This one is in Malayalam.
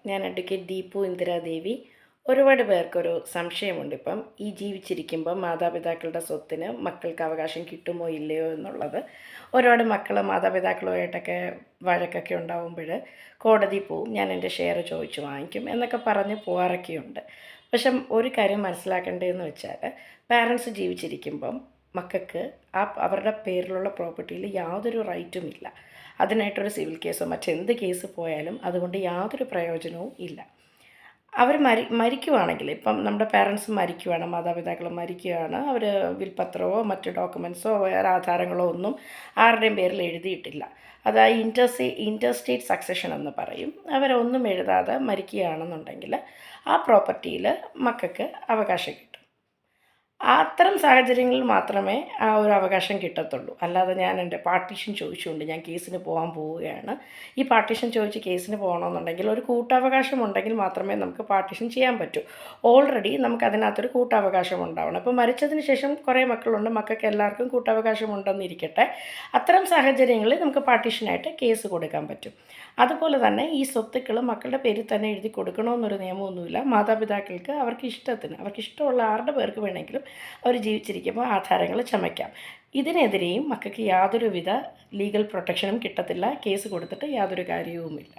ഞാൻ അഡ്വക്കേറ്റ് ദീപു ഇന്ദിരാദേവി. ഒരുപാട് പേർക്കൊരു സംശയമുണ്ട് ഇപ്പം ഈ ജീവിച്ചിരിക്കുമ്പം മാതാപിതാക്കളുടെ സ്വത്തിന് മക്കൾക്ക് അവകാശം കിട്ടുമോ ഇല്ലയോ എന്നുള്ളത്. ഒരുപാട് മക്കൾ മാതാപിതാക്കളുമായിട്ടൊക്കെ വഴക്കൊക്കെ ഉണ്ടാകുമ്പോൾ കോടതി പോവും, ഞാൻ എൻ്റെ ഷെയർ ചോദിച്ചു വാങ്ങിക്കും എന്നൊക്കെ പറഞ്ഞ് പോകാറൊക്കെയുണ്ട്. പക്ഷെ ഒരു കാര്യം മനസ്സിലാക്കേണ്ടതെന്ന് വെച്ചാൽ, പാരൻസ് ജീവിച്ചിരിക്കുമ്പം മക്കൾക്ക് അവരുടെ പേരിലുള്ള പ്രോപ്പർട്ടിയിൽ യാതൊരു റൈറ്റും ഇല്ല. അതിനായിട്ടൊരു സിവിൽ കേസോ മറ്റെന്ത് കേസ് പോയാലും അതുകൊണ്ട് യാതൊരു പ്രയോജനവും ഇല്ല. അവർ മരിക്കുവാണെങ്കിൽ, ഇപ്പം നമ്മുടെ പേരൻസ് മരിക്കുവാണ്, മാതാപിതാക്കൾ മരിക്കുകയാണ്, അവർ വിൽപ്പത്രമോ മറ്റ് ഡോക്യുമെൻറ്റ്സോ വേറെ ആധാരങ്ങളോ ഒന്നും ആരുടെയും പേരിൽ എഴുതിയിട്ടില്ല. അത് ഇൻറ്റർസ്റ്റേറ്റ് സക്സഷൻ എന്ന് പറയും. അവരൊന്നും എഴുതാതെ മരിക്കുകയാണെന്നുണ്ടെങ്കിൽ ആ പ്രോപ്പർട്ടിയിൽ മക്കൾക്ക് അവകാശം കിട്ടും. അത്തരം സാഹചര്യങ്ങളിൽ മാത്രമേ ആ ഒരു അവകാശം കിട്ടത്തുള്ളൂ. അല്ലാതെ ഞാൻ എൻ്റെ പാർട്ടീഷൻ ചോദിച്ചുകൊണ്ട് ഞാൻ കേസിന് പോകാൻ പോവുകയാണ്, ഈ പാർട്ടീഷൻ ചോദിച്ച് കേസിന് പോകണമെന്നുണ്ടെങ്കിൽ ഒരു കൂട്ടവകാശം ഉണ്ടെങ്കിൽ മാത്രമേ നമുക്ക് പാർട്ടീഷൻ ചെയ്യാൻ പറ്റൂ. ഓൾറെഡി നമുക്ക് അതിനകത്തൊരു കൂട്ടവകാശം ഉണ്ടാവണം. ഇപ്പോൾ മരിച്ചതിന് ശേഷം കുറേ മക്കളുണ്ട്, മക്കൾക്ക് എല്ലാവർക്കും കൂട്ടവകാശം ഉണ്ടെന്നിരിക്കട്ടെ, അത്തരം സാഹചര്യങ്ങളിൽ നമുക്ക് പാർട്ടീഷനായിട്ട് കേസ് കൊടുക്കാൻ പറ്റും. അതുപോലെ തന്നെ ഈ സ്വത്തുക്കൾ മക്കളുടെ പേരിൽ തന്നെ എഴുതി കൊടുക്കണമെന്നൊരു നിയമമൊന്നുമില്ല. മാതാപിതാക്കൾക്ക് അവർക്ക് ഇഷ്ടമുള്ള ആരുടെ പേർക്ക് വേണമെങ്കിലും അവർ ജീവിച്ചിരിക്കുമ്പോൾ ആധാരങ്ങൾ ചമയ്ക്കാം. ഇതിനെതിരെയും മക്കൾക്ക് യാതൊരുവിധ ലീഗൽ പ്രൊട്ടക്ഷനും കിട്ടത്തില്ല. കേസ് കൊടുത്തിട്ട് യാതൊരു കാര്യവുമില്ല.